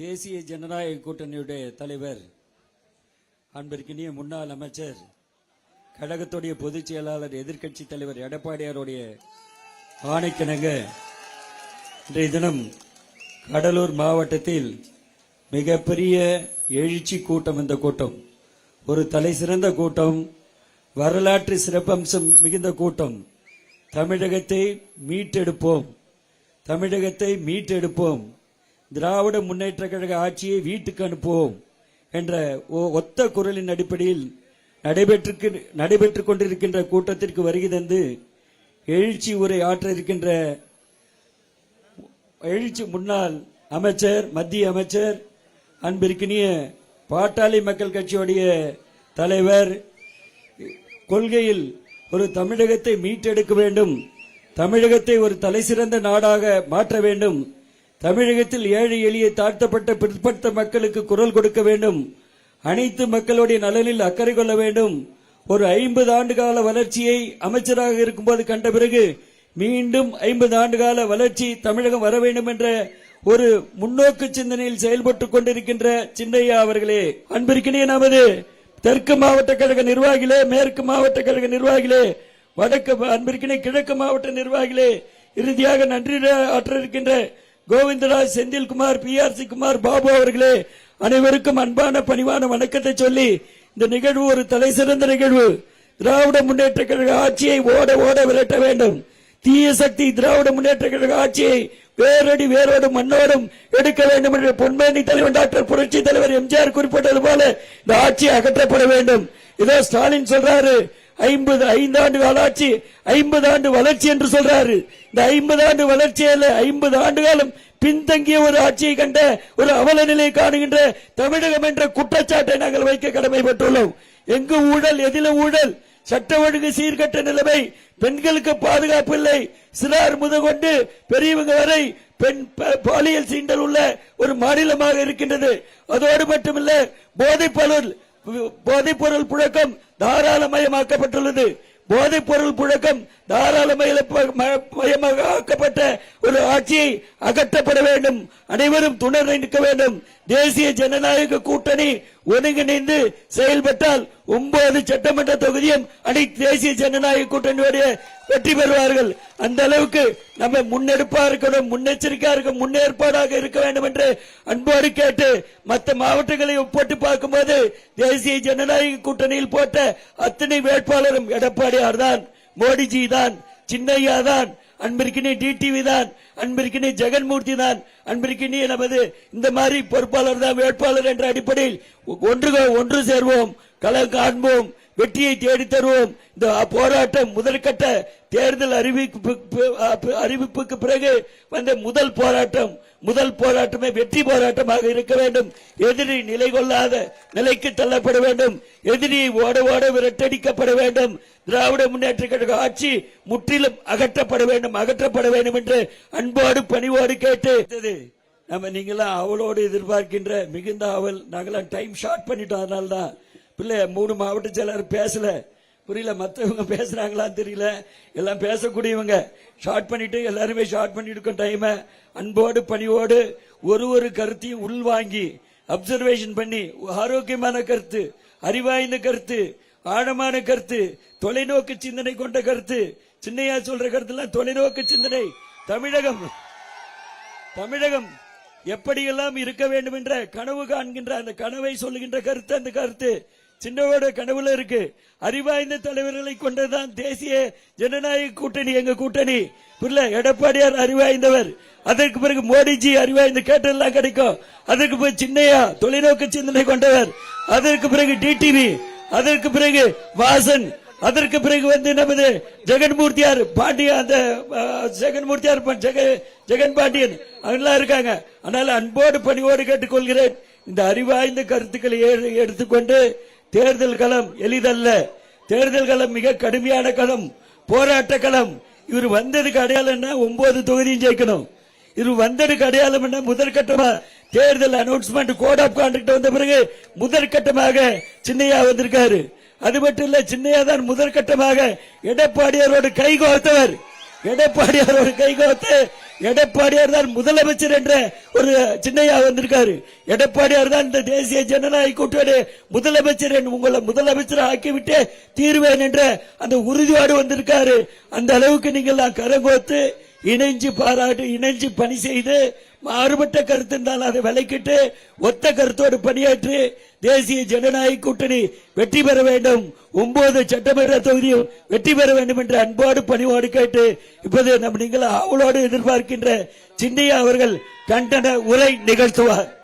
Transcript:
தேசிய ஜனநாயக கூட்டணியுடைய தலைவர் அன்பிற்கினிய முன்னாள் அமைச்சர் கழகத்துடைய பொதுச் செயலாளர் எதிர்க்கட்சி தலைவர் எடப்பாடியாருடைய ஆணைக்கிணங்க இன்றைய தினம் கடலூர் மாவட்டத்தில் மிகப்பெரிய எழுச்சி கூட்டம். இந்த கூட்டம் ஒரு தலை சிறந்த கூட்டம், வரலாற்று சிறப்பம்சம் மிகுந்த கூட்டம். தமிழகத்தை மீட்டெடுப்போம், தமிழகத்தை மீட்டெடுப்போம், திராவிட முன்னேற்ற கழக ஆட்சியை வீட்டுக்கு அனுப்புவோம் என்ற ஒத்த குரலின் அடிப்படையில் நடைபெற்றுக் கொண்டிருக்கின்ற கூட்டத்திற்கு வருகை தந்து எழுச்சி உரை ஆற்ற இருக்கின்ற எழுச்சி முன்னாள் அமைச்சர், மத்திய அமைச்சர், அன்பிற்கினிய பாட்டாளி மக்கள் கட்சியுடைய தலைவர், கொள்கையில் ஒரு தமிழகத்தை மீட்டெடுக்க வேண்டும், தமிழகத்தை ஒரு தலைசிறந்த நாடாக மாற்ற வேண்டும், தமிழகத்தில் ஏழை எளிய தாழ்த்தப்பட்ட பிற்படுத்த மக்களுக்கு குரல் கொடுக்க வேண்டும், அனைத்து மக்களுடைய நலனில் அக்கறை கொள்ள வேண்டும், ஒரு 50 ஆண்டு கால வளர்ச்சியை அமைச்சராக இருக்கும்போது கண்ட பிறகு மீண்டும் 50 ஆண்டு கால வளர்ச்சி தமிழகம் வர வேண்டும் என்ற ஒரு முன்னோக்கு சிந்தனையில் செயல்பட்டுக் கொண்டிருக்கின்ற சின்னையா அவர்களே, அன்பிற்கினிய நமது தெற்கு மாவட்ட கழக நிர்வாகிகளே, மேற்கு மாவட்ட கழக நிர்வாகிகளே, வடக்கு அன்பிற்கினிய கிழக்கு மாவட்ட நிர்வாகிகளே, இறுதியாக நன்றி ஆற்ற இருக்கின்ற கோவிந்தராஜ், செந்தில்குமார், PRC குமார், பாபு அவர்களே, அனைவருக்கும் அன்பான பணிவான வணக்கத்தை சொல்லி இந்த நிகழ்வு ஒரு தலை சிறந்த நிகழ்வு. திராவிட முன்னேற்ற கழக ஆட்சியை ஓட ஓட விரட்ட வேண்டும். தீய சக்தி திராவிட முன்னேற்ற கழக ஆட்சியை வேரடி வேரோடும் மண்ணோடும் எடுக்க வேண்டும் என்ற பொன்மேனி தலைவர் டாக்டர் புரட்சி தலைவர் எம்ஜிஆர் குறிப்பிட்டது போல இந்த ஆட்சி அகற்றப்பட வேண்டும். இதோ ஸ்டாலின் சொல்றாரு 5 ஆண்டு ஆட்சி, 50 ஆண்டு வளர்ச்சி என்று சொல்றாரு. இந்த 50 ஆண்டு வளர்ச்சியில 50 ஆண்டு காலம் பின்தங்கிய ஒரு ஆட்சியை கண்ட ஒரு அவல நிலை காணுகின்ற தமிழகம் என்ற குற்றச்சாட்டை நாங்கள் வைக்க கடமைப்பட்டுள்ளோம். எங்கு ஊழல், எதில ஊழல், சட்ட ஒழுங்கு சீர்கட்ட நிலைமை, பெண்களுக்கு பாதுகாப்பு இல்லை, சிறார் முதற்கொண்டு பெரியவங்க வரை பெண் பாலியல் சீண்டல் உள்ள ஒரு மாநிலமாக இருக்கின்றது. அதோடு மட்டுமல்ல, போதைப்பொருள் புழக்கம் தாராளமயமாக்கப்பட்டுள்ளது. போதைப் பொருள் புழக்கம் தாராளமயமாக்கப்பட்ட ஒரு ஆட்சியை அகற்றப்பட வேண்டும். அனைவரும் துணை நிற்க வேண்டும். தேசிய ஜனநாயக கூட்டணி ஒருங்கிணைந்து செயல்பட்டால் 9 சட்டமன்ற தொகுதியும் அனைத்து தேசிய ஜனநாயக கூட்டணியோடைய வெற்றி பெறுவார்கள். அந்த அளவுக்கு நம்ம முன்னெடுப்பா இருக்கணும், முன்னெச்சரிக்கையா இருக்க, முன்னேற்பாடாக இருக்க வேண்டும் என்று அன்போடு கேட்டு, மற்ற மாவட்டங்களை ஒப்பிட்டு பார்க்கும்போது தேசிய ஜனநாயக கூட்டணியில் போட்ட அத்தனை வேட்பாளரும் எடப்பாடியார் தான், மோடிஜி தான், சின்னையா தான், அன்பிற்கினிய டிடிவி தான், அன்பிற்கினிய ஜெகன்மூர்த்தி தான், அன்பிற்கினிய நமது இந்த மாதிரி பொறுப்பாளர் தான் வேட்பாளர் என்ற அடிப்படையில் ஒன்று சேர்வோம், களம் காண்போம், வெற்றியை தேடி தருவோம். இந்த போராட்டம் முதற்கட்ட தேர்தல் அறிவிப்புக்கு பிறகு வந்த முதல் போராட்டமே வெற்றி போராட்டமாக இருக்க வேண்டும். எதிரி நிலை கொள்ளாத நிலைக்கு தள்ளப்பட வேண்டும். எதிரியை ஓட ஓட விரட்டடிக்கப்பட வேண்டும். திராவிட முன்னேற்ற கழக ஆட்சி முற்றிலும் அகற்றப்பட வேண்டும் என்று அன்போடு பணிவோடு கேட்டு, நம்ம நீங்களாம் அவளோடு எதிர்பார்க்கின்ற மிகுந்த அவள், நாங்களாம் டைம் ஷார்ட் பண்ணிட்டோம். அதனால்தான் பிள்ளை 3 மாவட்ட செயலர் பேசல, புரியல, மற்றவங்க பேசுறாங்களான்னு தெரியல, எல்லாம் பேசக்கூடியவங்க ஷார்ட் பண்ணிட்டு எல்லாருமே ஷார்ட் பண்ணிட்டு டைம். அன்போடு பணிவோடு ஒரு கருத்தையும் உள்வாங்கி அப்சர்வேஷன் பண்ணி, ஆரோக்கியமான கருத்து, அறிவாய்ந்த கருத்து, ஆழமான கருத்து, தொலைநோக்கு சிந்தனை கொண்ட கருத்து, சின்னையா சொல்ற கருத்துலாம் தொலைநோக்கு சிந்தனை. தமிழகம் எப்படியெல்லாம் இருக்க வேண்டும் என்ற கனவு காண்கின்ற அந்த கனவை சொல்லுகின்ற கருத்து, அந்த கருத்து சின்னவோட கனவுல இருக்கு. அறிவாய்ந்த தலைவர்களை கொண்டதான் தேசிய ஜனநாயக கூட்டணி, எங்க கூட்டணி. எடப்பாடியார் அறிவாய்ந்தவர், அதற்கு பிறகு மோடிஜி அறிவாய்ந்த கேட்டெல்லாம் கிடைக்கும், அதற்கு பிறகு சின்னையா தொலைநோக்கு சிந்தனை கொண்டவர், அதற்கு பிறகு டிடிவி, அதற்கு பிறகு வாசன், அதற்கு பிறகு நமது ஜெகன்மூர்த்தியார் பாண்டியன், அந்த ஜெகன்மூர்த்தியார் ஜெகன் பாண்டியன் அவங்களாம் இருக்காங்க. அதனால அன்போடு பணிவோடு கேட்டுக்கொள்கிறேன், இந்த அறிவாய்ந்த கருத்துக்களை எடுத்துக்கொண்டு தேர்தல் களம் எளிதல்ல, தேர்தல் களம் மிக கடுமையான களம், போராட்ட களம். இவர் வந்ததுக்கு அடையாளம் 9 தொகுதியும் ஜெயிக்கணும். இவர் வந்ததுக்கு அடையாளம் முதற்கட்டமா தேர்தல் அனௌன்ஸ்மெண்ட் கோட் ஆஃப் கான்டக்ட் வந்த பிறகு முதற்கட்டமாக சின்னையா வந்திருக்காரு. அது மட்டும் இல்ல, சின்னையா தான் முதற்கட்டமாக எடப்பாடியாரோடு கைகோர்த்தவர். எடப்பாடியார் ஒரு கைகோத்து எடப்பாடியார் தான் முதலமைச்சர் என்ற ஒரு சின்னையா வந்திருக்காரு. எடப்பாடியார் தான் இந்த தேசிய ஜனநாயக கூட்டணி முதலமைச்சர் உங்களை முதலமைச்சர் ஆக்கிவிட்டு தீர்வேன் என்ற அந்த உறுதியோடு வந்திருக்காரு. அந்த அளவுக்கு நீங்கள் கரங்கோத்து இணைஞ்சு பாராட்டு இணைஞ்சு பணி செய்து மாறுபட்ட கருத்து இருந்தால் அதை விலைக்கிட்டு ஒத்த கருத்தோடு பணியாற்றி தேசிய ஜனநாயக கூட்டணி வெற்றி பெற வேண்டும், 9 சட்டமன்ற தொகுதியும் வெற்றி பெற வேண்டும் என்ற அன்போடு பணிவோடு கேட்டு இப்போது நீங்கள் ஆவலோடு எதிர்பார்க்கின்ற சின்னையா அவர்கள் கண்டன உரை நிகழ்த்துவார்.